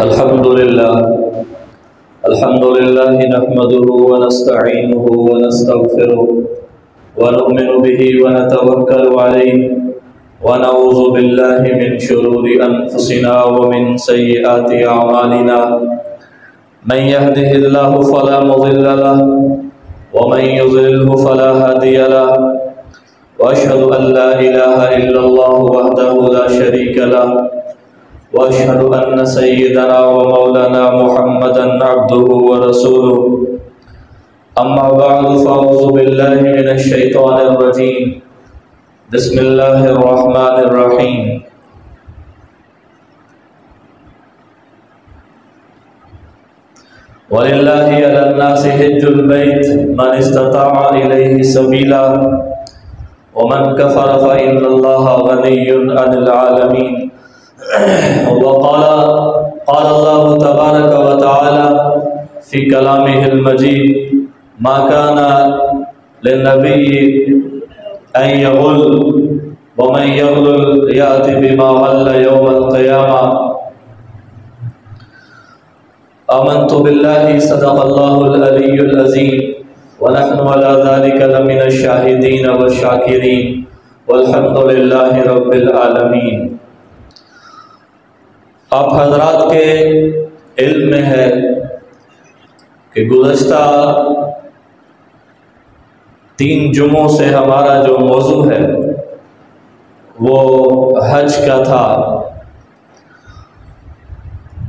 الحمد لله نحمده ونستعينه ونستغفره ونؤمن به ونتوكل عليه ونعوذ بالله من شرور أنفسنا ومن سيئات أعمالنا من يهده الله فلا مضل له ومن يضلله فلا هادي له وأشهد أن لا إله إلا الله وحده لا شريك له وأشهد أن سيدنا ومولانا محمدا عبده ورسوله أما بعد فأعوذ بالله من الشيطان الرجيم بسم الله الرحمن الرحيم ولله على الناس حج البيت من استطاع إليه سبيلا ومن كفر فإن الله غني عن العالمين وقال الله تبارك وتعالى في كلامه المجيد ما كان للنبي أن يغل ومن يغل يأتي بما غل يوم القيامة آمنت بالله صدق الله العلي العظيم ونحن على ذلك لمن الشاهدين والشاكرين والحمد لله رب العالمين۔ آپ حضرات کے علم میں ہے کہ گزشتہ 3 جمعوں سے ہمارا جو موضوع ہے وہ حج کا تھا،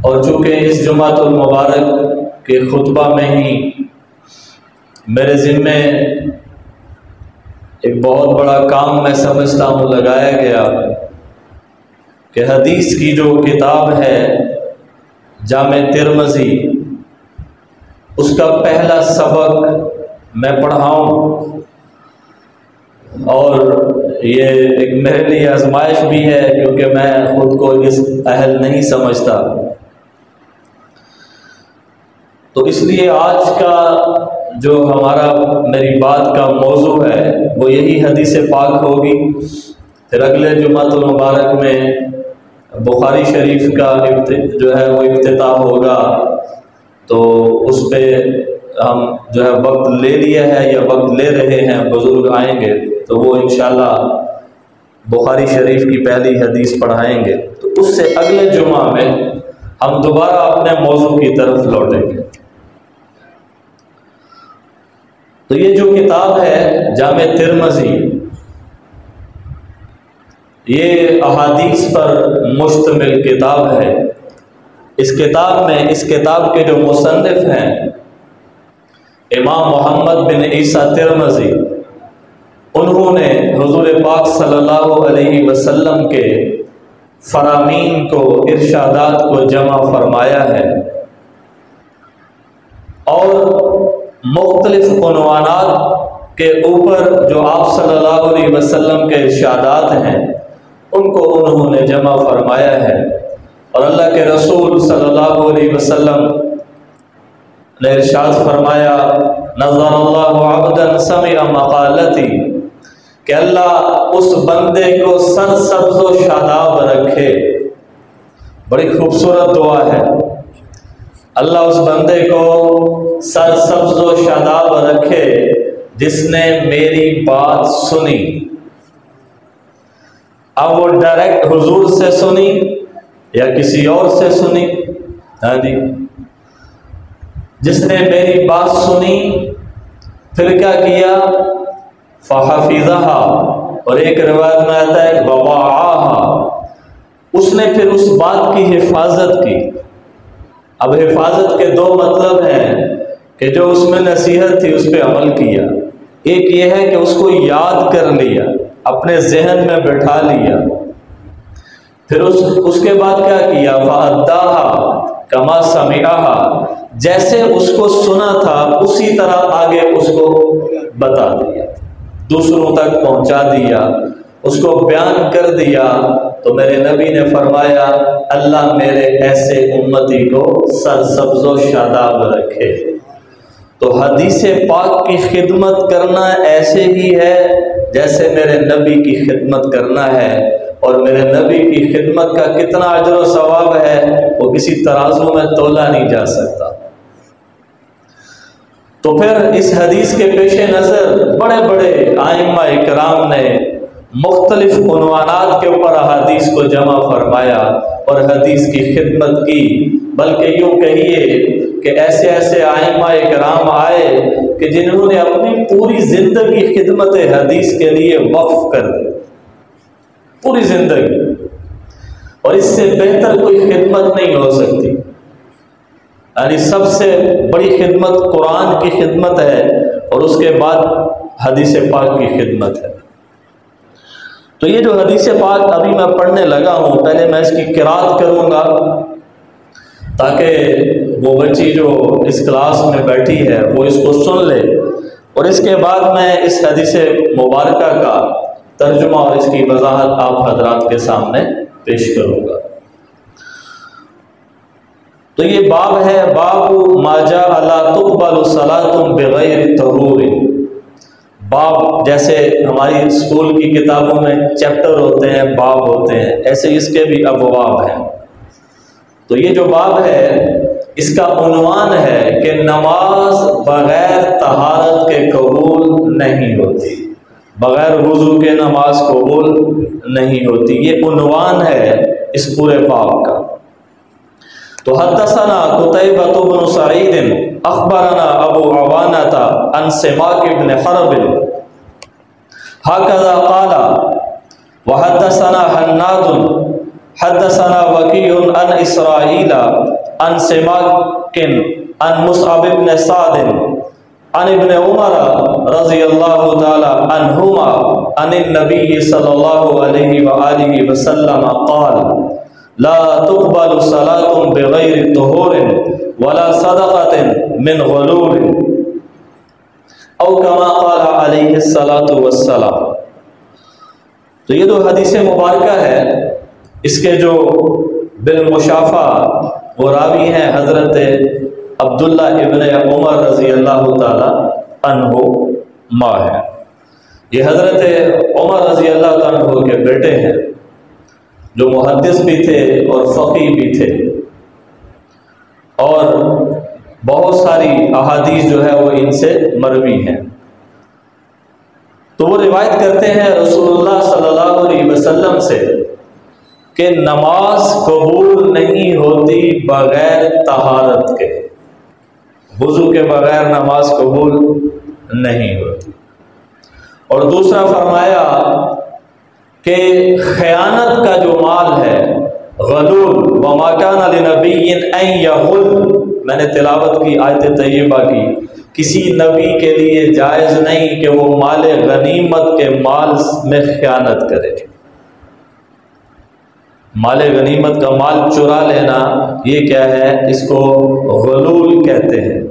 اور چونکہ اس جمعۃ المبارک کے خطبہ میں ہی میرے ذمے ایک بہت بڑا کام میں سمجھتا ہوں لگایا گیا کہ حدیث کی جو کتاب ہے جامع ترمذی، اس کا پہلا سبق میں پڑھاؤں، اور یہ ایک میرے لیے آزمائش بھی ہے کیونکہ میں خود کو اس اہل نہیں سمجھتا، تو اس لیے آج کا جو میری بات کا موضوع ہے وہ یہی حدیث پاک ہوگی۔ پھر اگلے جمعۃ المبارک میں بخاری شریف کا جو ہے وہ افتتاح ہوگا، تو اس پہ ہم جو ہے وقت لے لیا ہے یا وقت لے رہے ہیں، بزرگ آئیں گے تو وہ انشاءاللہ بخاری شریف کی پہلی حدیث پڑھائیں گے، تو اس سے اگلے جمعہ میں ہم دوبارہ اپنے موضوع کی طرف لوٹیں گے۔ تو یہ جو کتاب ہے جامع ترمذی، یہ احادیث پر مشتمل کتاب ہے۔ اس کتاب کے جو مصنف ہیں امام محمد بن عیسیٰ ترمذی، انہوں نے حضور پاک صلی اللہ علیہ وسلم کے فرامین کو، ارشادات کو جمع فرمایا ہے، اور مختلف عنوانات کے اوپر جو آپ صلی اللہ علیہ وسلم کے ارشادات ہیں ان کو انہوں نے جمع فرمایا ہے، اور اللہ کے رسول صلی اللہ علیہ وسلم نے ارشاد فرمایا نظر اللہ عبدا سمع مقالتی، کہ اللہ اس بندے کو سرسبز و شاداب رکھے۔ بڑی خوبصورت دعا ہے، اللہ اس بندے کو سرسبز و شاداب رکھے جس نے میری بات سنی۔ اب وہ ڈائریکٹ حضور سے سنی یا کسی اور سے سنی، جس نے میری بات سنی پھر کیا کیا، فحفظہا، اور ایک روایت میں آتا ہے ووعاہا، اس نے پھر اس بات کی حفاظت کی۔ اب حفاظت کے 2 مطلب ہیں کہ جو اس میں نصیحت تھی اس پہ عمل کیا، ایک یہ ہے کہ اس کو یاد کر لیا، اپنے ذہن میں بٹھا لیا، پھر اس کے بعد کیا کیا، فَأَدَّاهَا كَمَا سَمِعَهَا، جیسے اس کو سنا تھا اسی طرح آگے اس کو بتا دیا، دوسروں تک پہنچا دیا، اس کو بیان کر دیا۔ تو میرے نبی نے فرمایا اللہ میرے ایسے امتی کو سرسبز و شاداب رکھے۔ تو حدیث پاک کی خدمت کرنا ایسے ہی ہے جیسے میرے نبی کی خدمت کرنا ہے، اور میرے نبی کی خدمت کا کتنا اجر و ثواب ہے وہ کسی ترازو میں تولا نہیں جا سکتا۔ تو پھر اس حدیث کے پیش نظر بڑے بڑے ائمہ اکرام نے مختلف عنوانات کے اوپر احادیث کو جمع فرمایا اور حدیث کی خدمت کی، بلکہ یوں کہیے کہ ایسے ایسے ائمہ اکرام آئے کہ جنہوں نے اپنی پوری زندگی خدمت حدیث کے لیے وقف کر دی، پوری زندگی، اور اس سے بہتر کوئی خدمت نہیں ہو سکتی۔ یعنی سب سے بڑی خدمت قرآن کی خدمت ہے اور اس کے بعد حدیث پاک کی خدمت ہے۔ تو یہ جو حدیث پاک ابھی میں پڑھنے لگا ہوں، پہلے میں اس کی قرات کروں گا تاکہ وہ بچی جو اس کلاس میں بیٹھی ہے وہ اس کو سن لے، اور اس کے بعد میں اس حدیث مبارکہ کا ترجمہ اور اس کی وضاحت آپ حضرات کے سامنے پیش کروں گا۔ تو یہ باب ہے، باب ما جاء لا تقبل صلاۃ بغیر طہور۔ باب جیسے ہماری اسکول کی کتابوں میں چیپٹر ہوتے ہیں، باب ہوتے ہیں، ایسے اس کے بھی ابواب ہیں۔ تو یہ جو باب ہے اس کا عنوان ہے کہ نماز بغیر طہارت کے قبول نہیں ہوتی، بغیر وضو کے نماز قبول نہیں ہوتی، یہ عنوان ہے اس پورے باب کا۔ تو حدثنا قتيبة بن سعيد اخبرنا ابو عوانة عن سماك بن حرب هكذا قال وحدثنا حناد حدثنا وكيع عن اسرائيل عن سماك عن مصعب بن سعد عن ابن عمر رضي الله تعالى عنهما عن النبي صلى الله عليه وآله وسلم قال لا تقبل صلاة بغیر طہور ولا صدقة من غلول او کما قال علیہ الصلاۃ والسلام۔ تو یہ جو حدیث مبارکہ ہے اس کے جو بالمشافہ وہ راوی ہیں حضرت عبداللہ ابن عمر رضی اللہ تعالی عنہما ہے۔ یہ حضرت عمر رضی اللہ تعالی عنہ کے بیٹے ہیں جو محدث بھی تھے اور فقیہ بھی تھے، اور بہت ساری احادیث جو ہے وہ ان سے مروی ہیں۔ تو وہ روایت کرتے ہیں رسول اللہ صلی اللہ علیہ وسلم سے کہ نماز قبول نہیں ہوتی بغیر طہارت کے، وضو کے بغیر نماز قبول نہیں ہوتی۔ اور دوسرا فرمایا کہ خیانت کا جو مال ہے غلول، وما کان لنبی ان یغل، میں نے تلاوت کی آیت طیبہ کی، کسی نبی کے لیے جائز نہیں کہ وہ مال غنیمت کے مال میں خیانت کرے۔ مال غنیمت کا مال چرا لینا یہ کیا ہے، اس کو غلول کہتے ہیں۔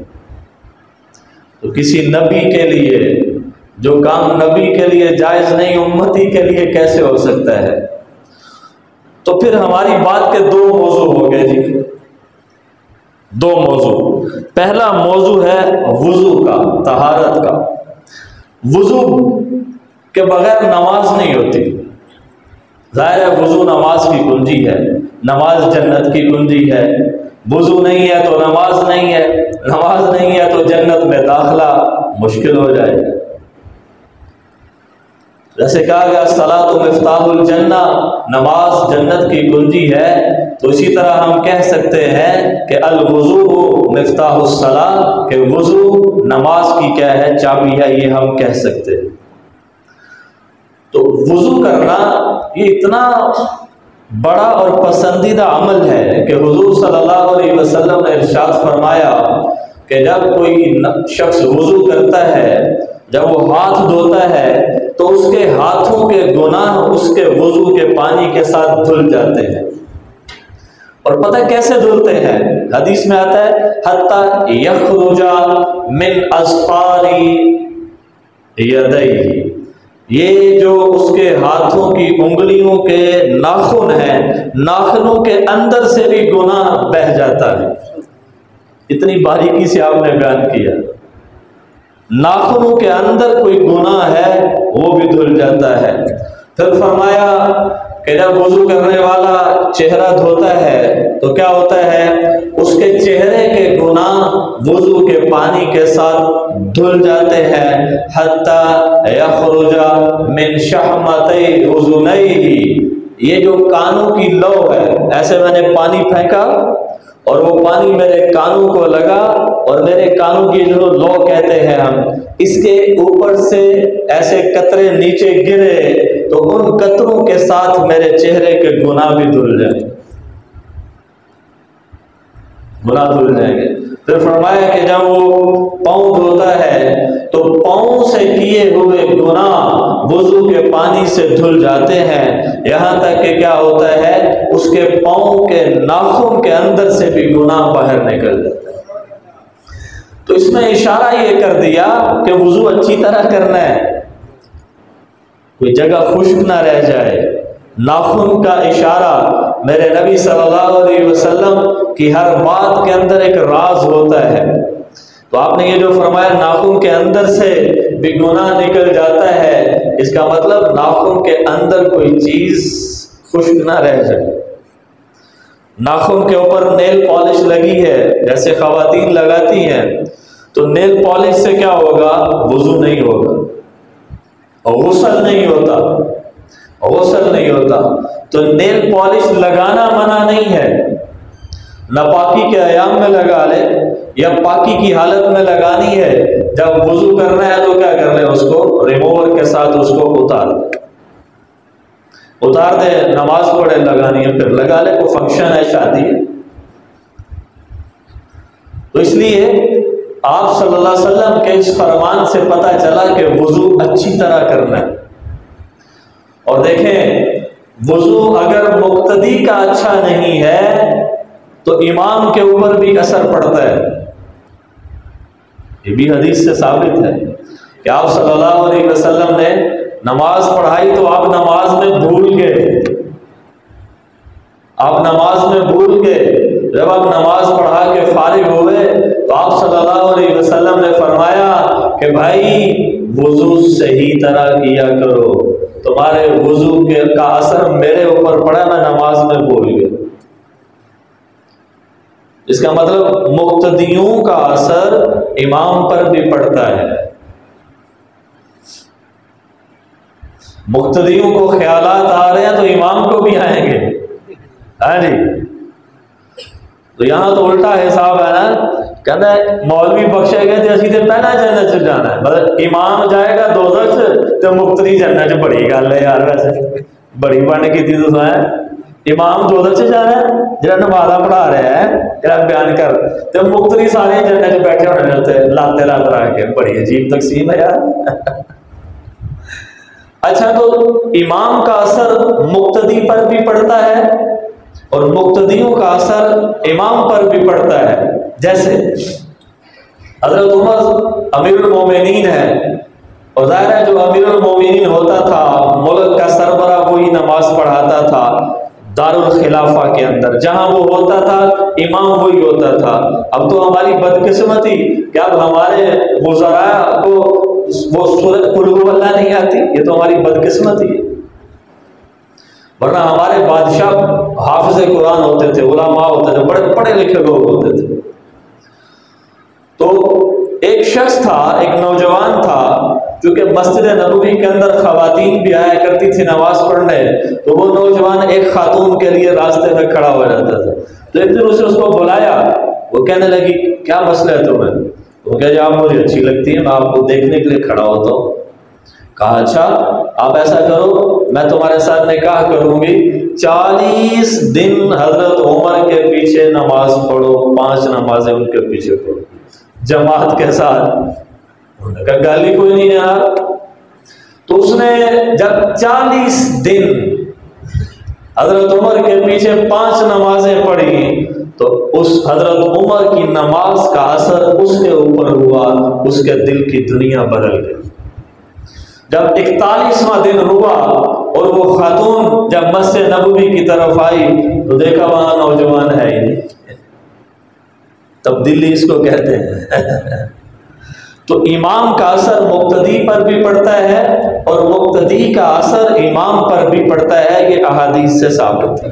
تو کسی نبی کے لیے جو کام نبی کے لیے جائز نہیں امتی کے لیے کیسے ہو سکتا ہے؟ تو پھر ہماری بات کے دو موضوع ہو گئے جی، دو موضوع۔ پہلا موضوع ہے وضو کا، طہارت کا۔ وضو کے بغیر نماز نہیں ہوتی۔ ظاہر ہے وضو نماز کی کنجی ہے، نماز جنت کی کنجی ہے۔ وضو نہیں ہے تو نماز نہیں ہے، نماز نہیں ہے تو جنت میں داخلہ مشکل ہو جائے گا۔ جیسے کہا گیا الصلاۃ مفتاح الجنہ، نماز جنت کی کنجی ہے، تو اسی طرح ہم کہہ سکتے ہیں کہ الوضوء مفتاح الصلاۃ، کہ وضو نماز کی کیا ہے، چابی ہے، یہ ہم کہہ سکتے ہیں۔ تو وضو کرنا یہ اتنا بڑا اور پسندیدہ عمل ہے کہ حضور صلی اللہ علیہ وسلم نے ارشاد فرمایا کہ جب کوئی شخص وضو کرتا ہے، جب وہ ہاتھ دھوتا ہے تو اس کے ہاتھوں کے گناہ اس کے وضو کے پانی کے ساتھ دھل جاتے ہیں۔ اور پتہ کیسے دھلتے ہیں؟ حدیث میں آتا ہے حتی یخرج من اظفار یدیہ، یہ جو اس کے ہاتھوں کی انگلیوں کے ناخن ہیں، ناخنوں کے اندر سے بھی گناہ بہہ جاتا ہے۔ اتنی باریکی سے آپ نے بیان کیا، ناخنوں کے اندر کوئی گناہ ہے وہ بھی دھل جاتا ہے۔ پھر فرمایا کہ جب وضو کرنے والا چہرہ دھوتا ہے تو کیا ہوتا ہے، اس کے چہرے کے گناہ وضو کے پانی کے ساتھ دھل جاتے ہیں، حتی یخرج من شحمتی اذنیہ، یہ جو کانوں کی لو ہے، ایسے میں نے پانی پھینکا اور وہ پانی میرے کانوں کو لگا، اور میرے کانوں کی جو لو کہتے ہیں ہم، اس کے اوپر سے ایسے قطرے نیچے گرے تو ان قطروں کے ساتھ میرے چہرے کے گناہ بھی دھل جائیں گے، گناہ دھل جائیں گے۔ پھر فرمایا کہ جب وہ پاؤں دھوتا ہے تو پاؤں سے کیے ہوئے گناہ وضو کے پانی سے دھل جاتے ہیں، یہاں تک کہ کیا ہوتا ہے، اس کے پاؤں کے ناخن کے اندر سے بھی گناہ باہر نکل جاتا ہے۔ تو اس میں اشارہ یہ کر دیا کہ وضو اچھی طرح کرنا ہے، کوئی جگہ خشک نہ رہ جائے۔ ناخن کا اشارہ، میرے نبی صلی اللہ علیہ وسلم کی ہر بات کے اندر ایک راز ہوتا ہے، تو آپ نے یہ جو فرمایا ناخن کے اندر سے بھی گناہ نکل جاتا ہے، اس کا مطلب ناخن کے اندر کوئی چیز خشک نہ رہ جائے۔ ناخن کے اوپر نیل پالش لگی ہے، جیسے خواتین لگاتی ہیں، تو نیل پالش سے کیا ہوگا، وضو نہیں ہوگا اور غسل نہیں ہوتا، غسل نہیں ہوتا۔ تو نیل پالش لگانا منع نہیں ہے، نہ پاکی کے ایام میں لگا لے یا پاکی کی حالت میں لگانی ہے، جب وضو کرنا ہے تو کیا کر لے، اس کو ریموور کے ساتھ اس کو اتار دے، نماز پڑھے، لگانی ہے پھر لگا لے، کوئی فنکشن ہے، شادی ہے۔ تو اس لیے آپ صلی اللہ علیہ وسلم کے اس فرمان سے پتہ چلا کہ وضو اچھی طرح کرنا ہے۔ اور دیکھیں، وضو اگر مقتدی کا اچھا نہیں ہے تو امام کے اوپر بھی اثر پڑتا ہے۔ یہ بھی حدیث سے ثابت ہے کہ آپ صلی اللہ علیہ وسلم نے نماز پڑھائی تو آپ نماز میں بھول گئے، آپ نماز میں بھول گئے۔ جب آپ نماز پڑھا کے فارغ ہوئے تو آپ صلی اللہ علیہ وسلم نے فرمایا کہ بھائی وضو صحیح طرح کیا کرو، تمہارے وضو کا اثر میرے اوپر پڑا، میں نماز میں بھول گیا۔ اس کا مطلب مقتدیوں کا اثر امام پر بھی پڑتا ہے۔ مقتدیوں کو خیالات آ رہے ہیں تو امام کو بھی آئیں گے، ہاں جی۔ تو یہاں تو الٹا حساب ہے نا، کہتا ہے مولوی بخشے گئے تو اسی تو پہلا جنت چ جانا ہے، مطلب امام جائے گا دوزخ چ تو مقتدی جنت چ، بڑی گل ہے یار، ویسے بڑی بن کی تھی تو امام دوزخ چ جانا ہے، جہاں نمازاں پڑھا رہا ہے، جہاں بیان کر، تو مقتدی سارے جنت چ بیٹھے ہونے ہوتے لاتے لات رکھ کے، بڑی عجیب تقسیم ہے یار۔ اچھا، تو امام کا اثر مقتدی پر بھی پڑتا ہے اور مقتدیوں کا اثر امام پر بھی پڑتا ہے۔ جیسے حضرت عمر امیر المومنین ہے، اور ظاہر ہے جو امیر المومنین ہوتا تھا، ملک کا سربراہ وہی نماز پڑھاتا تھا دارالخلافہ کے اندر، جہاں وہ ہوتا تھا امام وہی ہوتا تھا۔ اب تو ہماری بدقسمتی کہ اب ہمارے وزراء کو وہ سورۃ قل هو اللہ نہیں آتی، یہ تو ہماری بدقسمتی ہے، ورنہ ہمارے بادشاہ حافظ قرآن ہوتے تھے، علماء ہوتے تھے، بڑے پڑھے لکھے لوگ ہوتے تھے۔ تو ایک شخص تھا، ایک نوجوان تھا، چونکہ مسجد نبوی کے اندر خواتین بھی آیا کرتی تھی نماز پڑھنے، تو وہ نوجوان ایک خاتون کے لیے راستے میں کھڑا ہو جاتا تھا۔ تو ایک دن اسے اس کو بلایا، وہ کہنے لگی کیا مسئلہ ہے تمہیں؟ وہ کہا جی آپ مجھے اچھی لگتی ہے، میں آپ کو دیکھنے کے لیے کھڑا ہوتا ہوں۔ کہا اچھا آپ ایسا کرو، میں تمہارے ساتھ نکاح کروں گی، 40 دن حضرت عمر کے پیچھے نماز پڑھو، 5 نمازیں ان کے پیچھے پڑھو جماعت کے ساتھ۔ انہوں نے کہا گالی کوئی نہیں یار۔ تو اس نے جب 40 دن حضرت عمر کے پیچھے 5 نمازیں پڑھی تو اس حضرت عمر کی نماز کا اثر اس کے اوپر ہوا، اس کے دل کی دنیا بدل گئی۔ جب 41واں دن ہوا اور وہ خاتون جب مسجد نبوی کی طرف آئی تو دیکھا وہاں نوجوان ہے ہی نہیں۔ تبدیلی اس کو کہتے ہیں۔ تو امام کا اثر مقتدی پر بھی پڑتا ہے اور مقتدی کا اثر امام پر بھی پڑتا ہے، یہ احادیث سے ثابت ہے۔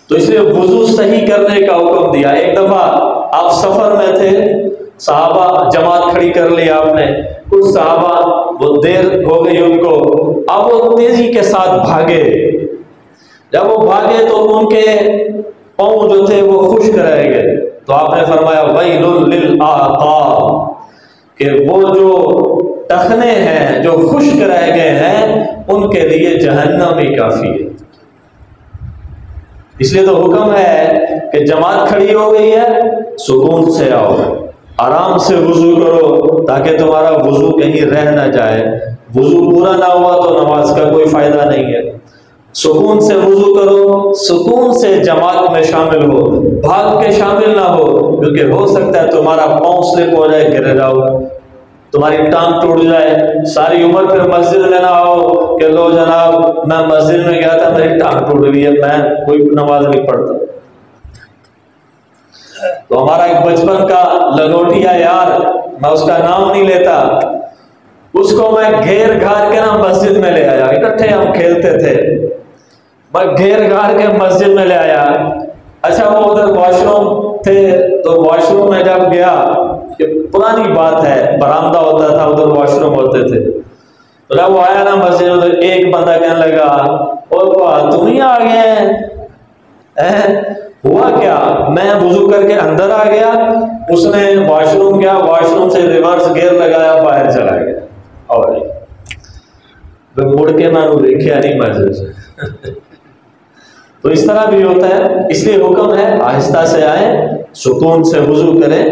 تو اس لیے وضو صحیح کرنے کا حکم دیا۔ ایک دفعہ آپ سفر میں تھے، صحابہ جماعت کھڑی کر لی آپ نے، کچھ صحابہ وہ دیر ہو گئی ان کو، اب وہ تیزی کے ساتھ بھاگے، جب وہ بھاگے تو ان کے پاؤں جو تھے وہ خشک رہ گئے، تو آپ نے فرمایا ویل للآقاب، کہ وہ جو ٹخنے ہیں جو خشک رہ گئے ہیں ان کے لیے جہنم ہی کافی ہے۔ اس لیے تو حکم ہے کہ جماعت کھڑی ہو گئی ہے، سکون سے آؤ، آرام سے وضو کرو تاکہ تمہارا وضو کہیں رہ نہ جائے، وضو پورا نہ ہوا تو نماز کا کوئی فائدہ نہیں ہے۔ سکون سے وضو کرو، سکون سے جماعت میں شامل ہو، بھاگ کے شامل نہ ہو، کیونکہ ہو سکتا ہے تمہارا پاؤں سلپ ہو جائے، گر جاؤ، تمہاری ٹانگ ٹوٹ جائے، ساری عمر پھر مسجد میں نہ آؤ کہ لو جناب میں مسجد میں گیا تھا میری ٹانگ ٹوٹ گئی ہے، میں کوئی نماز نہیں پڑھتا۔ تو ہمارا ایک بچپن کا لنگوٹیا یار، میں اس کا نام نہیں لیتا، اس کو میں گھیر گھار کے نا مسجد میں لے آیا، اکٹھے ہم کھیلتے تھے، میں گھیر گھار کے مسجد میں لے آیا۔ اچھا وہ ادھر واش روم تھے، تو واش روم میں جب گیا، یہ پرانی بات ہے، برآمدہ ہوتا تھا ادھر واش روم ہوتے تھے، تو جب وہ آیا نا مسجد میں تو ایک بندہ کہنے لگا او تم ہی آ گئے، ہوا کیا؟ میں وضو کر کے اندر آ گیا، اس نے واش روم گیا، واش روم سے ریورس گیئر لگایا، باہر چلا گیا، اور مڑ کے میں دیکھا نہیں مسجد سے۔ تو اس طرح بھی ہوتا ہے، اس لیے حکم ہے آہستہ سے آئیں، سکون سے وضو کریں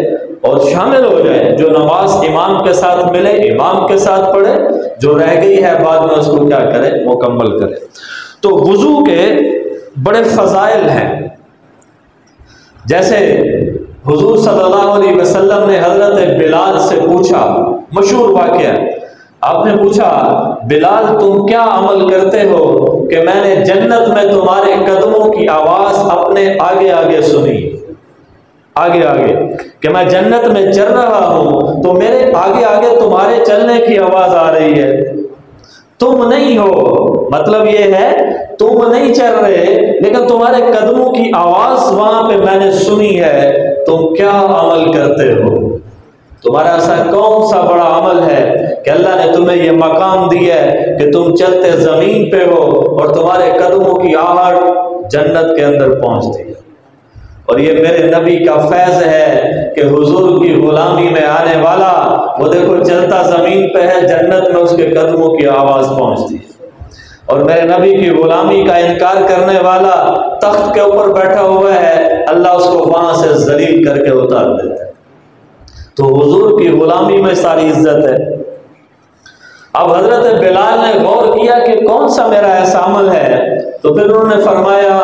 اور شامل ہو جائیں، جو نماز امام کے ساتھ ملے امام کے ساتھ پڑھے، جو رہ گئی ہے بعد میں اس کو کیا کرے، مکمل کرے۔ تو وضو کے بڑے فضائل ہیں، جیسے حضور صلی اللہ علیہ وسلم نے حضرت بلال سے پوچھا، مشہور واقعہ، آپ نے پوچھا بلال تم کیا عمل کرتے ہو کہ میں نے جنت میں تمہارے قدموں کی آواز اپنے آگے آگے سنی، آگے آگے، کہ میں جنت میں چل رہا ہوں تو میرے آگے آگے تمہارے چلنے کی آواز آ رہی ہے، تم نہیں ہو، مطلب یہ ہے تم نہیں چل رہے لیکن تمہارے قدموں کی آواز وہاں پہ میں نے سنی ہے، تم کیا عمل کرتے ہو؟ تمہارا ایسا کون سا بڑا عمل ہے کہ اللہ نے تمہیں یہ مقام دیا ہے کہ تم چلتے زمین پہ ہو اور تمہارے قدموں کی آہٹ جنت کے اندر پہنچتی ہے؟ اور یہ میرے نبی کا فیض ہے کہ حضور کی غلامی میں آنے والا وہ دیکھو چلتا زمین پہ ہے، جنت میں اس کے قدموں کی آواز پہنچتی ہے، اور میرے نبی کی غلامی کا انکار کرنے والا تخت کے اوپر بیٹھا ہوا ہے، اللہ اس کو وہاں سے ذلیل کر کے اتار دیتا ہے۔ تو حضور کی غلامی میں ساری عزت ہے۔ اب حضرت بلال نے غور کیا کہ کون سا میرا ایسا عمل ہے، تو پھر انہوں نے فرمایا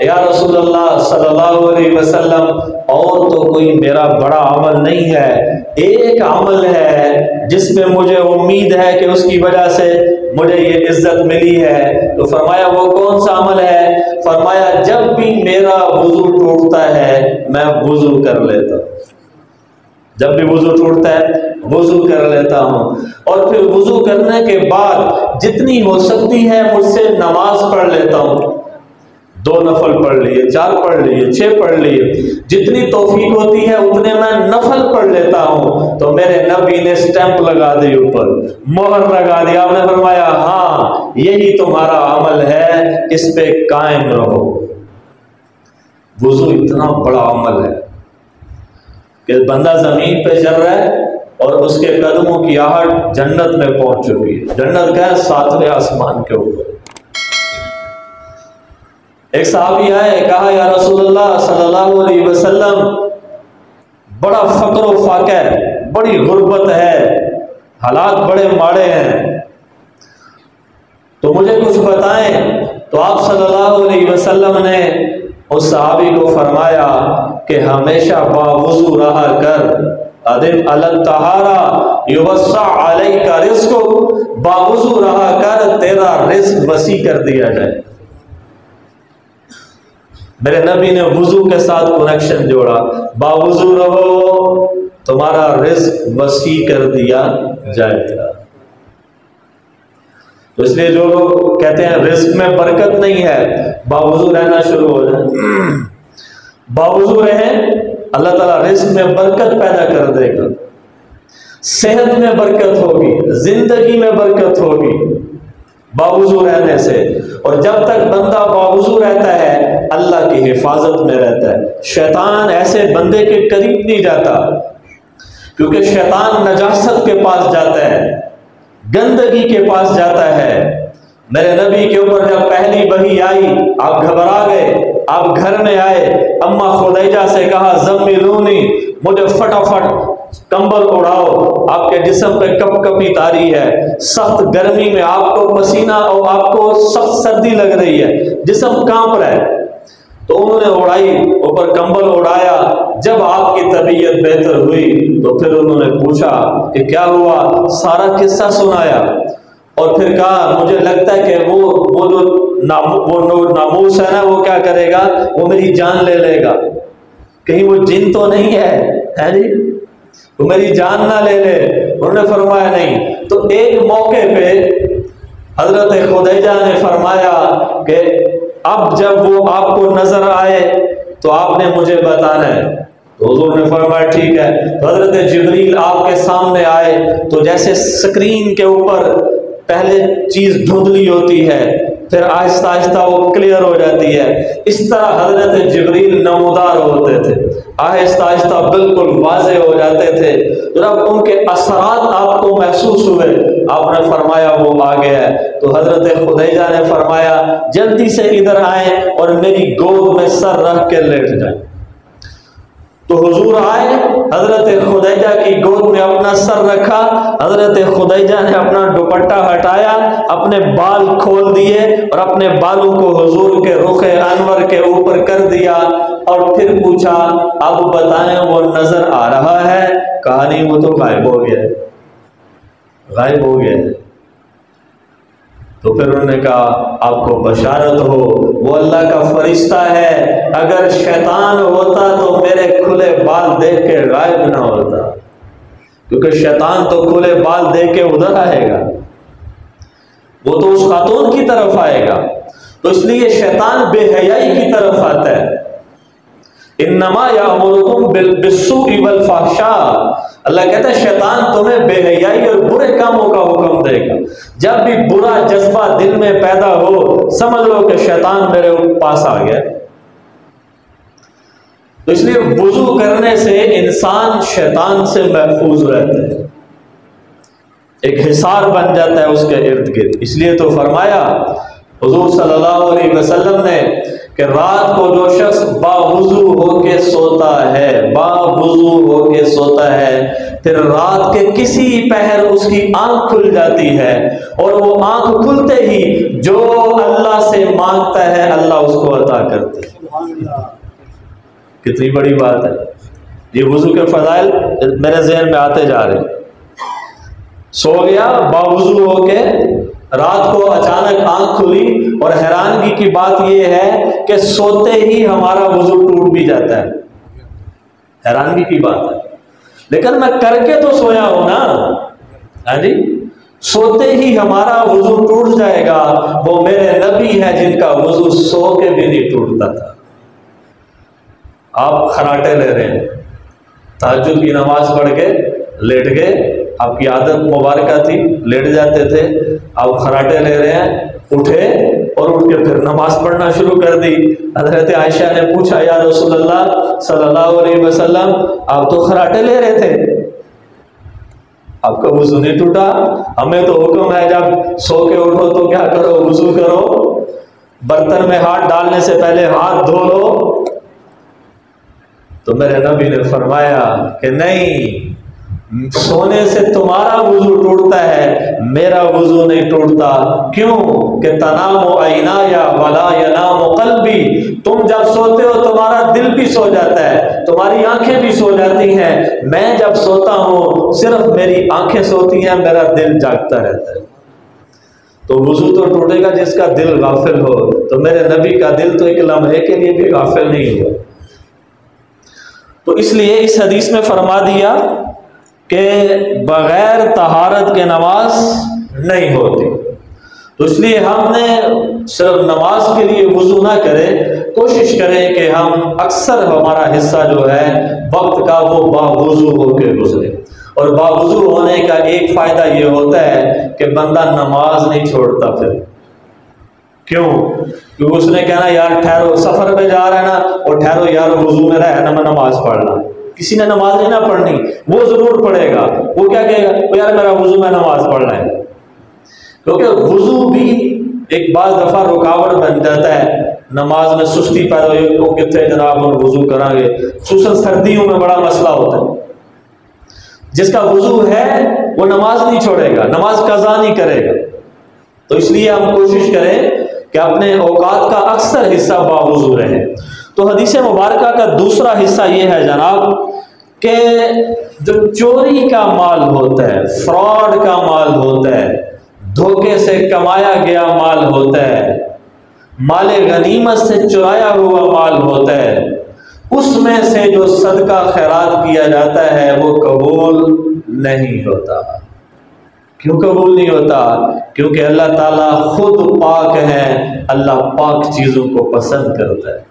یا رسول اللہ صلی اللہ علیہ وسلم اور تو کوئی میرا بڑا عمل نہیں ہے، ایک عمل ہے جس پہ مجھے امید ہے کہ اس کی وجہ سے مجھے یہ عزت ملی ہے۔ تو فرمایا وہ کون سا عمل ہے؟ فرمایا جب بھی میرا وضو ٹوٹتا ہے میں وضو کر لیتا ہوں، جب بھی وضو ٹوٹتا ہے وضو کر لیتا ہوں، اور پھر وضو کرنے کے بعد جتنی ہو سکتی ہے مجھ سے نماز پڑھ لیتا ہوں، 2 نفل پڑھ لیے، 4 پڑھ لیے، 6 پڑھ لیے، جتنی توفیق ہوتی ہے اتنے میں نفل پڑھ لیتا ہوں۔ تو میرے نبی نے سٹیمپ لگا دی، اوپر مہر لگا دی، آپ نے فرمایا ہاں یہی تمہارا عمل ہے، اس پہ قائم رہو۔ وضو اتنا بڑا عمل ہے کہ بندہ زمین پہ چل رہا ہے اور اس کے قدموں کی آہٹ جنت میں پہنچ چکی ہے، جنت کا 7ویں آسمان کے اوپر۔ ایک صحابی آئے، کہا یا رسول اللہ صلی اللہ علیہ وسلم بڑا فقر و فاقہ ہے، بڑی غربت ہے، حالات بڑے ماڑے ہیں، تو مجھے کچھ بتائیں۔ تو آپ صلی اللہ علیہ وسلم نے اس صحابی کو فرمایا کہ ہمیشہ باوضو رہا کر، ادم الطہارہ یوسع علیک رزق، باوضو رہا کر تیرا رزق وسیع کر دیا جائے۔ میرے نبی نے وضو کے ساتھ کنیکشن جوڑا، باوضو رہو تمہارا رزق وسیع کر دیا جائے گا۔ تو اس لیے جو لوگ کہتے ہیں رزق میں برکت نہیں ہے، باوضو رہنا شروع ہو جائے، باوضو رہیں، اللہ تعالیٰ رزق میں برکت پیدا کر دے گا، صحت میں برکت ہوگی، زندگی میں برکت ہوگی باوضو رہنے سے۔ اور جب تک بندہ باوضو رہتا ہے اللہ کی حفاظت میں رہتا ہے، شیطان ایسے بندے کے قریب نہیں جاتا، کیونکہ شیطان نجاست کے پاس جاتا ہے، گندگی کے پاس جاتا ہے۔ میرے نبی کے اوپر جب پہلی وحی آئی آپ گھبرا گئے، آپ گھر میں آئے، اما خدیجہ سے کہا زملونی، مجھے فٹافٹ کمبل اڑاؤ، آپ کے جسم پہ کپ کپی طاری ہے، سخت گرمی میں آپ کو پسینہ اور آپ کو سخت سردی لگ رہی ہے، جسم کانپ رہا ہے۔ تو انہوں نے اڑائی، اوپر کمبل اڑایا۔ جب آپ کی طبیعت بہتر ہوئی تو پھر انہوں نے پوچھا کہ کیا ہوا، سارا قصہ سنایا، اور پھر کہا مجھے لگتا ہے کہ وہ جو ناموس ہے نا، وہ کیا کرے گا، وہ میری جان لے لے گا، کہیں وہ جن تو نہیں ہے جی، وہ میری جان نہ لے لے۔ انہوں نے فرمایا نہیں۔ تو ایک موقع پہ حضرت خدیجہ نے فرمایا کہ اب جب وہ آپ کو نظر آئے تو آپ نے مجھے بتانا ہے۔ تو حضور نے فرمایا ٹھیک ہے۔ تو حضرت جبریل آپ کے سامنے آئے تو جیسے سکرین کے اوپر پہلے چیز دھندلی ہوتی ہے، پھر آہستہ آہستہ وہ کلیئر ہو جاتی ہے، اس طرح حضرت جبریل نمودار ہوتے تھے، آہستہ آہستہ بالکل واضح ہو جاتے تھے۔ جب ان کے اثرات آپ کو محسوس ہوئے، آپ نے فرمایا وہ آ گیا ہے۔ تو حضرت خدیجہ نے فرمایا جلدی سے ادھر آئیں اور میری گود میں سر رکھ کے لیٹ جائیں۔ تو حضور آئے، حضرت خدیجہ کی گود میں اپنا سر رکھا، حضرت خدیجہ نے اپنا دوپٹہ ہٹایا، اپنے بال کھول دیے اور اپنے بالوں کو حضور کے رخ انور کے اوپر کر دیا، اور پھر پوچھا اب بتائیں وہ نظر آ رہا ہے؟ کہا نہیں، وہ تو غائب ہو گیا، غائب ہو گیا۔ تو پھر انہوں نے کہا آپ کو بشارت ہو، وہ اللہ کا فرشتہ ہے، اگر شیطان ہوتا تو میرے کھلے بال دیکھ کے غائب نہ ہوتا، کیونکہ شیطان تو کھلے بال دیکھ کے ادھر آئے گا، وہ تو اس خاتون کی طرف آئے گا۔ تو اس لیے شیطان بے حیائی کی طرف آتا ہے۔ انما یامرکم بالسوء والفحشاء، اللہ کہتا ہے شیطان تمہیں بے حیائی اور برے کاموں کا حکم دے گا۔ جب بھی برا جذبہ دل میں پیدا ہو سمجھ لو کہ شیطان میرے پاس آ گیا۔ تو اس لیے وضو کرنے سے انسان شیطان سے محفوظ رہتا ہے، ایک حصار بن جاتا ہے اس کے ارد گرد۔ اس لیے تو فرمایا حضور صلی اللہ علیہ وسلم نے کہ رات کو جو شخص باوضو ہو کے سوتا ہے، باوضو ہو کے سوتا ہے، پھر رات کے کسی پہر اس کی آنکھ کھل جاتی ہے، اور وہ آنکھ کھلتے ہی جو اللہ سے مانگتا ہے اللہ اس کو عطا کرتے ہیں۔ کتنی بڑی بات ہے یہ۔ وضو کے فضائل میرے ذہن میں آتے جا رہے ہیں۔ سو گیا باوضو ہو کے، رات کو اچانک آنکھ کھلی، اور حیرانگی کی بات یہ ہے کہ سوتے ہی ہمارا وضو ٹوٹ بھی جاتا ہے، حیرانگی کی بات ہے، لیکن میں کر کے تو سویا ہوں نا، ہاں جی، سوتے ہی ہمارا وضو ٹوٹ جائے گا۔ وہ میرے نبی ہیں جن کا وضو سو کے بھی نہیں ٹوٹتا تھا۔ آپ خراٹے لے رہے ہیں، تہجد کی نماز پڑھ کے لیٹ گئے، آپ کی عادت مبارکہ تھی لیٹ جاتے تھے، آپ خراٹے لے رہے ہیں، اٹھے اور اٹھ کے پھر نماز پڑھنا شروع کر دی۔ حضرت عائشہ نے پوچھا یا رسول اللہ صلی اللہ علیہ وسلم آپ تو خراٹے لے رہے تھے، آپ کا وضو نہیں ٹوٹا؟ ہمیں تو حکم ہے جب سو کے اٹھو تو کیا کرو، وضو کرو، برتن میں ہاتھ ڈالنے سے پہلے ہاتھ دھو لو۔ تو میرے نبی نے فرمایا کہ نہیں، سونے سے تمہارا وضو ٹوٹتا ہے، میرا وضو نہیں ٹوٹتا۔ کیوں کہ تنام عینایا ولا ینام قلبی، تم جب سوتے ہو تمہارا دل بھی سو جاتا ہے، تمہاری آنکھیں بھی سو جاتی ہیں، میں جب سوتا ہوں صرف میری آنکھیں سوتی ہیں، میرا دل جاگتا رہتا ہے۔ تو وضو تو ٹوٹے گا جس کا دل غافل ہو، تو میرے نبی کا دل تو ایک لمحے کے لیے بھی غافل نہیں ہوا۔ تو اس لیے اس حدیث میں فرما دیا کہ بغیر طہارت کے نماز نہیں ہوتی. تو اس لیے ہم نے صرف نماز کے لیے وضو نہ کرے، کوشش کریں کہ ہم اکثر ہمارا حصہ جو ہے وقت کا وہ باوضو ہو کے گزرے. اور باوضو ہونے کا ایک فائدہ یہ ہوتا ہے کہ بندہ نماز نہیں چھوڑتا. پھر کیوں؟ کیونکہ اس نے کہنا یار ٹھہرو، سفر پہ جا رہا ہے نا، اور ٹھہرو یار وضو میرا ہے نا، میں نماز پڑھنا. کسی نے نماز نہیں نہ پڑھنی، وہ ضرور پڑھے گا. وہ کیا کہے گا؟ یار میرا وضو میں نماز پڑھنا ہے. کیونکہ وضو بھی ایک بعض دفعہ رکاوٹ بن جاتا ہے، نماز میں سستی پیدا ہوئی، وہ کتنے جناب ہم وضو کریں گے. خصوصاً سردیوں میں بڑا مسئلہ ہوتا ہے. جس کا وضو ہے وہ نماز نہیں چھوڑے گا، نماز قضا نہیں کرے گا. تو اس لیے ہم کوشش کریں کہ اپنے اوقات کا اکثر حصہ باوضو رہے. تو حدیث مبارکہ کا دوسرا حصہ یہ ہے جناب کہ جو چوری کا مال ہوتا ہے، فراڈ کا مال ہوتا ہے، دھوکے سے کمایا گیا مال ہوتا ہے، مال غنیمت سے چرایا ہوا مال ہوتا ہے، اس میں سے جو صدقہ خیرات کیا جاتا ہے وہ قبول نہیں ہوتا. کیوں قبول نہیں ہوتا؟ کیونکہ اللہ تعالیٰ خود پاک ہے، اللہ پاک چیزوں کو پسند کرتا ہے.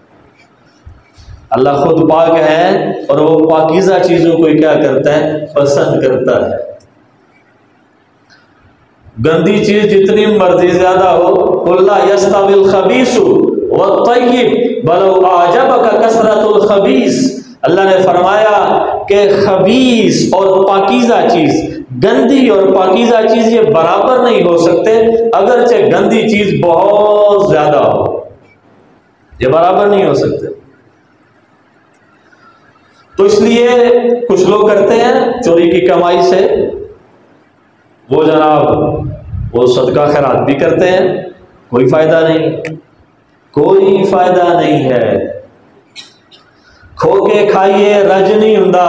اللہ خود پاک ہے اور وہ پاکیزہ چیزوں کو کیا کرتا ہے؟ پسند کرتا ہے. گندی چیز جتنی مرضی زیادہ ہو، قُلْ لَا يَسْتَوِي الْخَبِيثُ وَالطَّيِّبُ وَلَوْ أَعْجَبَكَ كَثْرَةُ الْخَبِيثِ. اللہ نے فرمایا کہ خبیث اور پاکیزہ چیز، گندی اور پاکیزہ چیز یہ برابر نہیں ہو سکتے، اگرچہ گندی چیز بہت زیادہ ہو، یہ برابر نہیں ہو سکتے. تو اس لیے کچھ لوگ کرتے ہیں چوری کی کمائی سے، وہ جناب وہ صدقہ خیرات بھی کرتے ہیں، کوئی فائدہ نہیں، کوئی فائدہ نہیں ہے. کھو کے کھائیے رج نہیں ہوندا،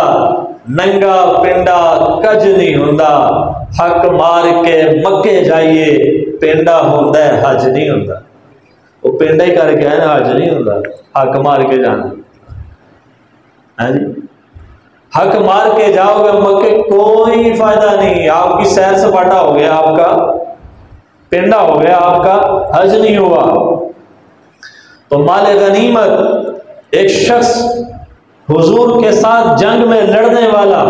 ننگا پنڈا کج نہیں ہوندا، حق مار کے مکے جائیے پنڈا ہوندا ہے حج نہیں ہوندا. وہ پنڈا ہی کر کے ہے نا، حج نہیں ہوندا، حق مار کے جانا. ہاں جی، حق مار کے جاؤ گے مکے کوئی فائدہ نہیں. آپ کی سیر سپاٹا ہو گیا، آپ کا پنڈا ہو گیا، آپ کا حج نہیں ہوا. تو مال غنیمت، ایک شخص حضور کے ساتھ جنگ میں لڑنے والا،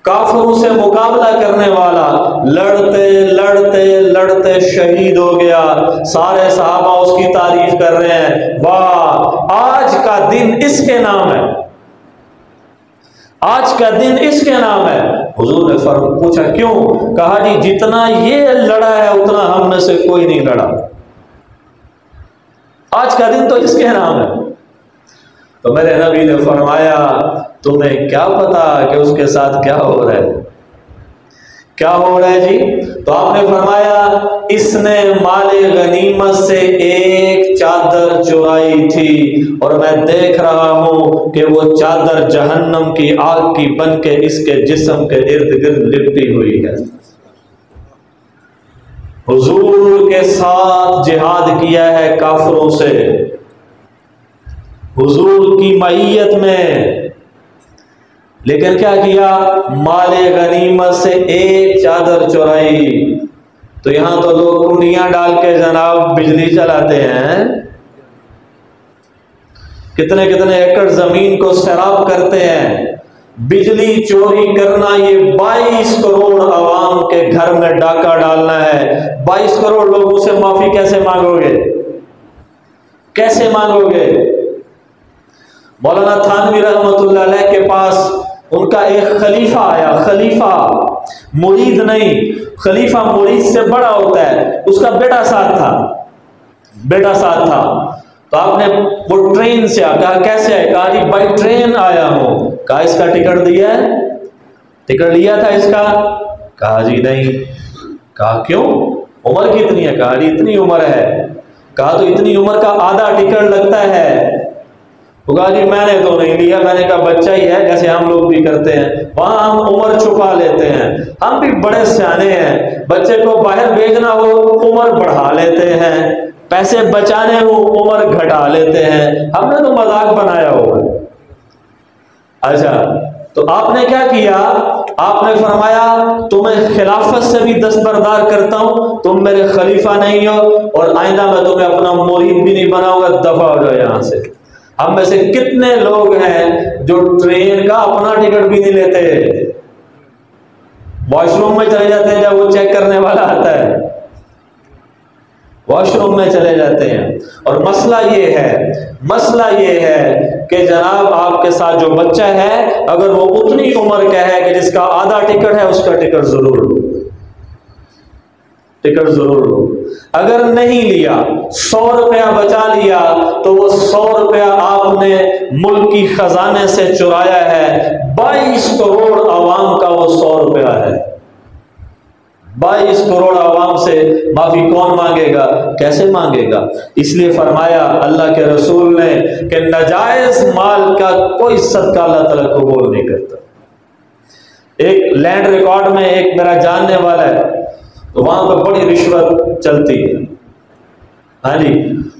کافروں سے مقابلہ کرنے والا، لڑتے لڑتے لڑتے شہید ہو گیا. سارے صحابہ اس کی تعریف کر رہے ہیں، واہ آج کا دن اس کے نام ہے، آج کا دن اس کے نام ہے. حضور نے پوچھا کیوں؟ کہا جی جتنا یہ لڑا ہے اتنا ہم میں سے کوئی نہیں لڑا، آج کا دن تو اس کے نام ہے. تو میرے نبی نے فرمایا تمہیں کیا پتا کہ اس کے ساتھ کیا ہو رہا ہے، کیا ہو رہا ہے جی؟ تو آپ نے فرمایا اس نے مال غنیمت سے ایک چادر چرائی تھی اور میں دیکھ رہا ہوں کہ وہ چادر جہنم کی آگ کی بن کے اس کے جسم کے ارد گرد لپٹی ہوئی ہے. حضور کے ساتھ جہاد کیا ہے کافروں سے، حضور کی معیت میں، لیکن کیا کیا؟ مال غنیمت سے ایک چادر چرائی. تو یہاں تو لوگ کنڈیاں ڈال کے جناب بجلی چلاتے ہیں، کتنے کتنے ایکڑ زمین کو سیراب کرتے ہیں. بجلی چوری کرنا یہ 22 کروڑ عوام کے گھر میں ڈاکہ ڈالنا ہے. 22 کروڑ لوگوں سے معافی کیسے مانگو گے؟ کیسے مانگو گے؟ مولانا تھانوی رحمۃ اللہ علیہ کے پاس ان کا ایک خلیفہ آیا، خلیفہ مرید نہیں، خلیفہ مرید سے بڑا ہوتا ہے. اس کا بیٹا ساتھ تھا، بیٹا ساتھ تھا. تو آپ نے وہ ٹرین سے کہا کیسے آئے؟ کہا جی بائی ٹرین آیا ہوں. کہا اس کا ٹکٹ دیا ہے؟ ٹکٹ لیا تھا اس کا؟ کہا جی نہیں. کہا کیوں؟ عمر کتنی ہے؟ کہا جی اتنی عمر ہے. کہا تو اتنی عمر کا آدھا ٹکٹ لگتا ہے. وہ کہا جی میں نے تو نہیں لیا، میں نے کہا بچہ ہی ہے جیسے ہم لوگ بھی کرتے ہیں، وہاں ہم عمر چھپا لیتے ہیں. ہم بھی بڑے سیانے ہیں، بچے کو باہر بھیجنا ہو عمر بڑھا لیتے ہیں، پیسے بچانے ہو عمر گھٹا لیتے ہیں. ہم نے تو مذاق بنایا ہوگا. اچھا تو آپ نے کیا کیا؟ آپ نے فرمایا تمہیں خلافت سے بھی دستبردار کرتا ہوں، تم میرے خلیفہ نہیں ہو اور آئندہ میں تمہیں اپنا مرید بھی نہیں بناؤں گا، دفع ہو جاؤ یہاں سے۔ ہم میں سے کتنے لوگ ہیں جو ٹرین کا اپنا ٹکٹ بھی نہیں لیتے، واش روم میں چلے جاتے ہیں جب وہ چیک کرنے والا آتا ہے، واش روم میں چلے جاتے ہیں۔ اور مسئلہ یہ ہے کہ جناب آپ کے ساتھ جو بچہ ہے اگر وہ اتنی عمر کا ہے کہ جس کا آدھا ٹکٹ ہے، اس کا ٹکٹ ضرور لو، اگر نہیں لیا 100 روپیہ بچا لیا تو وہ 100 روپیہ آپ نے ملک کی خزانے سے چرایا ہے، 22 کروڑ عوام کا وہ 100 روپیہ ہے۔ 22 کروڑ عوام سے معافی کون مانگے گا؟ کیسے مانگے گا؟ اس لیے فرمایا اللہ کے رسول نے کہ ناجائز مال کا کوئی صدقہ اللہ تعالیٰ قبول نہیں کرتا۔ ایک لینڈ ریکارڈ میں ایک میرا جاننے والا ہے، تو وہاں پہ بڑی رشوت چلتی ہے، ہاں جی،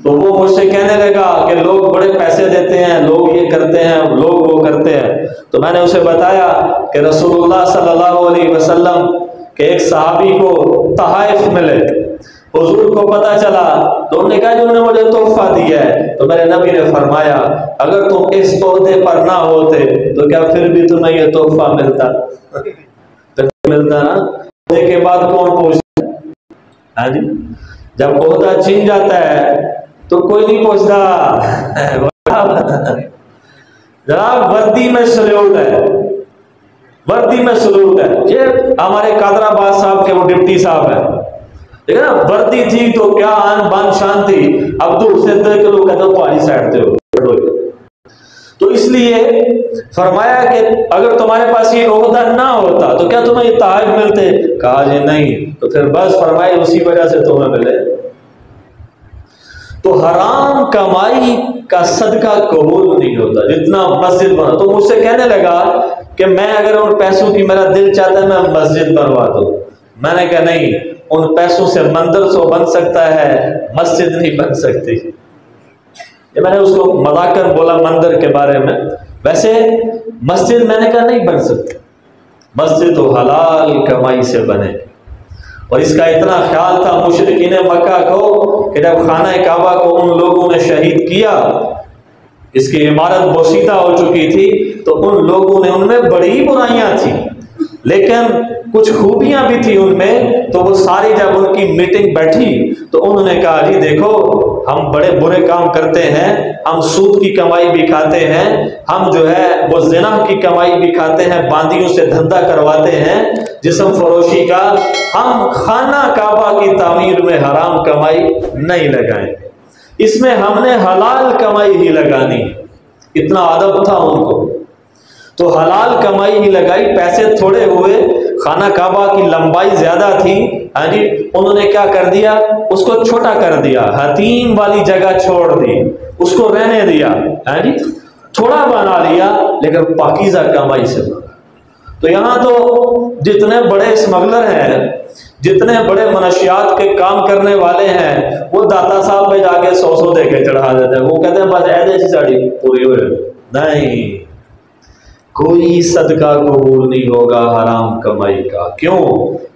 تو وہ مجھ سے کہنے لگا کہ لوگ بڑے پیسے دیتے ہیں، لوگ یہ کرتے ہیں، لوگ وہ کرتے ہیں۔ تو میں نے اسے بتایا کہ رسول اللہ صلی اللہ علیہ وسلم کہ ایک صحابی کو تحائف ملے، حضور کو پتہ چلا تو انہوں نے کہا جو نے مجھے تحفہ دیا ہے، تو میرے نبی نے فرمایا اگر تم اس عہدے پر نہ ہوتے تو کیا پھر بھی تمہیں یہ تحفہ ملتا نا؟ عہدے کے بعد کون پوچھتا؟ ہاں جی، جب عہدہ چھن جاتا ہے تو کوئی نہیں پوچھتا۔ جناب وردی میں سلوٹ ہے، وردی میں سلوٹ ہے۔ یہ ہمارے قادر آباد صاحب کے وہ ڈپٹی صاحب ہیں، ٹھیک ہے نا، وردی تھی تو کیا آن بان شان تھی، اب دور سے دیکھ کے لوگ کہتے ہیں پہاڑی سائڈ تھے۔ تو اس لیے فرمایا کہ اگر تمہارے پاس یہ عہدہ نہ ہوتا تو کیا تمہیں یہ تحائف ملتے؟ کہا جی نہیں، تو پھر بس فرمایا اسی وجہ سے تمہیں ملے۔ تو حرام کمائی کا صدقہ قبول نہیں ہوتا، جتنا مسجد بنا۔ تو مجھ سے کہنے لگا کہ میں اگر ان پیسوں کی میرا دل چاہتا ہے میں مسجد بنوا دوں، میں نے کہا نہیں، ان پیسوں سے مندر تو بن سکتا ہے، مسجد نہیں بن سکتی۔ یہ میں نے اس کو مذاق کر بولا مندر کے بارے میں، ویسے مسجد میں نے کہا نہیں بن سکتی، مسجد تو حلال کمائی سے بنے۔ اور اس کا اتنا خیال تھا مشرکین مکہ کو کہ جب خانہ کعبہ کو ان لوگوں نے شہید کیا، اس کی عمارت بوسیدہ ہو چکی تھی، تو ان لوگوں نے، ان میں بڑی برائیاں تھیں لیکن کچھ خوبیاں بھی تھی ان میں، تو وہ ساری جب ان کی میٹنگ بیٹھی تو انہوں نے کہا جی دیکھو ہم بڑے برے کام کرتے ہیں، ہم سود کی کمائی بھی کھاتے ہیں، ہم جو ہے وہ زنا کی کمائی بھی کھاتے ہیں، باندیوں سے دھندا کرواتے ہیں جسم فروشی کا، ہم خانہ کعبہ کی تعمیر میں حرام کمائی نہیں لگائیں گے، اس میں ہم نے حلال کمائی ہی لگانی۔ اتنا ادب تھا ان کو، تو حلال کمائی ہی لگائی، پیسے تھوڑے ہوئے، خانہ کعبہ کی لمبائی زیادہ تھی، ہاں جی، انہوں نے کیا کر دیا، اس کو چھوٹا کر دیا، حتیم والی جگہ چھوڑ دی، اس کو رہنے دیا، ہاں جی، تھوڑا بنا لیا لیکن پاکیزہ کمائی سے بنا۔ تو یہاں تو جتنے بڑے اسمگلر ہیں، جتنے بڑے منشیات کے کام کرنے والے ہیں، وہ داتا صاحب پہ جا کے 100 دے کے چڑھا دیتے ہیں، وہ کہتے ہیں بس ایسے ساڑی پوری ہوئے، نہیں، کوئی صدقہ قبول نہیں ہوگا حرام کمائی کا۔ کیوں؟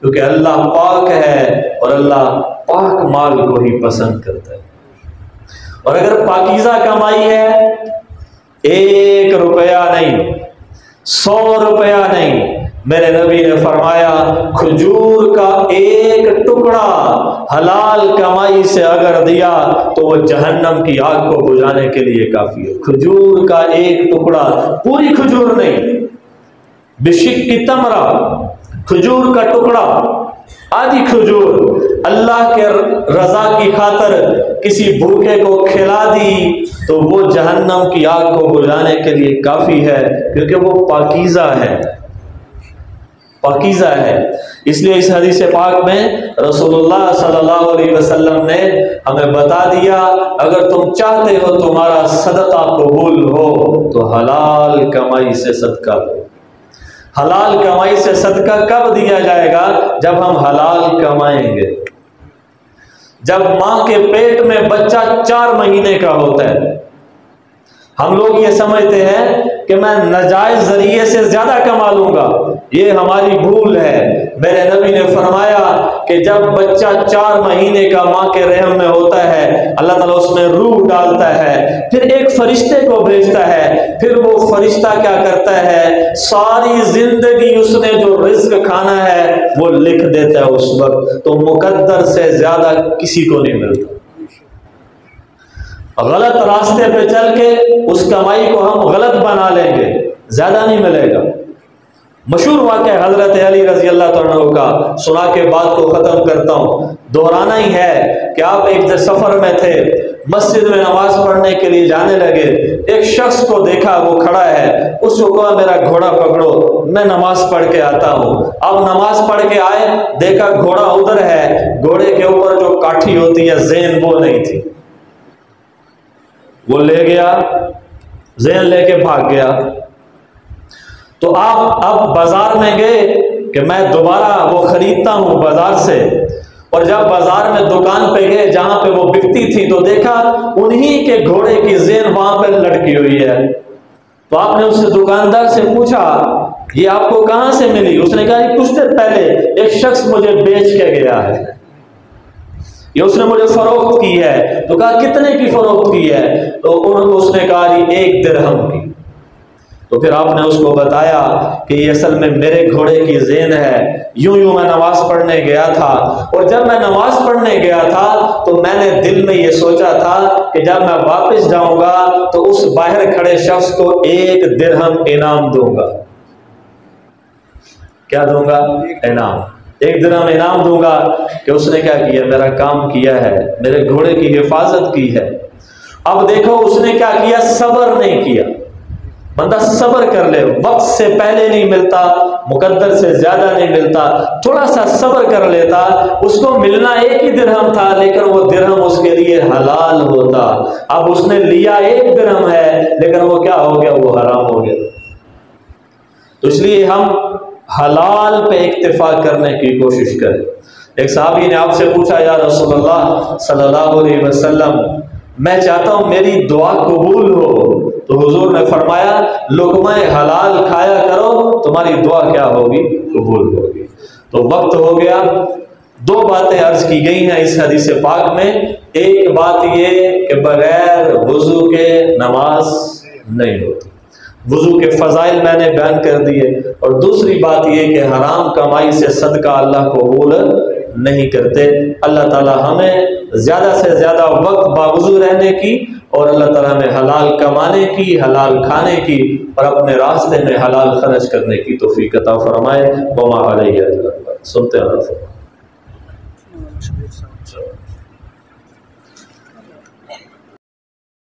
کیونکہ اللہ پاک ہے اور اللہ پاک مال کو ہی پسند کرتا ہے۔ اور اگر پاکیزہ کمائی ہے، 1 روپیہ نہیں، 100 روپیہ نہیں، میرے نبی نے فرمایا کھجور کا 1 ٹکڑا حلال کمائی سے اگر دیا تو وہ جہنم کی آگ کو بجھانے کے لیے کافی ہے۔ کھجور کا 1 ٹکڑا، پوری کھجور نہیں، بشک کی تمرہ، کھجور کا ٹکڑا، آدھی کھجور اللہ کے رضا کی خاطر کسی بھوکے کو کھلا دی تو وہ جہنم کی آگ کو بجھانے کے لیے کافی ہے، کیونکہ وہ پاکیزہ ہے، پاکیزہ ہے۔ اس لیے اس حدیث پاک میں رسول اللہ صلی اللہ علیہ وسلم نے ہمیں بتا دیا اگر تم چاہتے ہو تمہارا صدقہ قبول ہو تو حلال کمائی سے صدقہ دو۔ حلال کمائی سے صدقہ کب دیا جائے گا؟ جب ہم حلال کمائیں گے۔ جب ماں کے پیٹ میں بچہ 4 مہینے کا ہوتا ہے، ہم لوگ یہ سمجھتے ہیں کہ میں ناجائز ذریعے سے زیادہ کما لوں گا، یہ ہماری بھول ہے۔ میرے نبی نے فرمایا کہ جب بچہ 4 مہینے کا ماں کے رحم میں ہوتا ہے، اللہ تعالیٰ اس میں روح ڈالتا ہے، پھر ایک فرشتے کو بھیجتا ہے، پھر وہ فرشتہ کیا کرتا ہے، ساری زندگی اس نے جو رزق کھانا ہے وہ لکھ دیتا ہے اس وقت۔ تو مقدر سے زیادہ کسی کو نہیں ملتا۔ غلط راستے پہ چل کے اس کمائی کو ہم غلط بنا لیں گے، زیادہ نہیں ملے گا۔ مشہور واقعہ حضرت علی رضی اللہ عنہ کا سنا کے بات کو ختم کرتا ہوں، دہرانا ہی ہے کہ آپ ایک سفر میں تھے، مسجد میں نماز پڑھنے کے لیے جانے لگے، ایک شخص کو دیکھا وہ کھڑا ہے، اس کو کہا میرا گھوڑا پکڑو، میں نماز پڑھ کے آتا ہوں۔ اب نماز پڑھ کے آئے، دیکھا گھوڑا ادھر ہے، گھوڑے کے اوپر جو کاٹھی ہوتی ہے زین وہ نہیں تھی، وہ لے گیا، زین لے کے بھاگ گیا۔ تو آپ اب بازار میں گئے کہ میں دوبارہ وہ خریدتا ہوں بازار سے، اور جب بازار میں دکان پہ گئے جہاں پہ وہ بکتی تھی تو دیکھا انہی کے گھوڑے کی زین وہاں پہ لٹکی ہوئی ہے۔ تو آپ نے اس دکاندار سے پوچھا یہ آپ کو کہاں سے ملی؟ اس نے کہا کچھ دیر پہلے ایک شخص مجھے بیچ کے گیا ہے، یہ اس نے مجھے فروخت کی ہے۔ تو کہا کتنے کی فروخت کی ہے؟ تو اس نے کہا 1 درہم کی۔ تو پھر آپ نے اس کو بتایا کہ یہ اصل میں میرے گھوڑے کی زین ہے، یوں میں نماز پڑھنے گیا تھا، اور جب میں نماز پڑھنے گیا تھا تو میں نے دل میں یہ سوچا تھا کہ جب میں واپس جاؤں گا تو اس باہر کھڑے شخص کو 1 درہم انعام دوں گا۔ کیا دوں گا؟ انعام، 1 درہم انعام دوں گا کہ اس نے کیا کیا، میرا کام کیا ہے، میرے گھوڑے کی حفاظت کی ہے۔ اب دیکھو اس نے کیا کیا، صبر نہیں کیا۔ بندہ صبر کر لے، وقت سے پہلے نہیں ملتا، مقدر سے زیادہ نہیں ملتا، تھوڑا سا صبر کر لیتا، اس کو ملنا 1 ہی درہم تھا لیکن وہ درہم اس کے لیے حلال ہوتا۔ اب اس نے لیا 1 درہم ہے لیکن وہ کیا ہو گیا، وہ حرام ہو گیا۔ تو اس لیے ہم حلال پہ اکتفا کرنے کی کوشش کریں۔ ایک صحابی نے آپ سے پوچھا یا رسول اللہ صلی اللہ علیہ وسلم میں چاہتا ہوں میری دعا قبول ہو، تو حضور نے فرمایا لقمہ حلال کھایا کرو، تمہاری دعا کیا ہوگی، قبول ہوگی۔ تو وقت ہو گیا، 2 باتیں عرض کی گئی ہیں اس حدیث پاک میں۔ ایک بات یہ کہ بغیر وضو کے نماز نہیں ہوتی، وضو کے فضائل میں نے بیان کر دیے، اور دوسری بات یہ کہ حرام کمائی سے صدقہ اللہ قبول نہیں کرتے۔ اللہ تعالی ہمیں زیادہ سے زیادہ وقت باوضو رہنے کی، اور اللہ تعالیٰ ہمیں حلال کمانے کی، حلال کھانے کی، اور اپنے راستے میں حلال خرچ کرنے کی توفیق عطا فرمائے۔ وما علیہ الا البلاغ۔ سنتے ہیں۔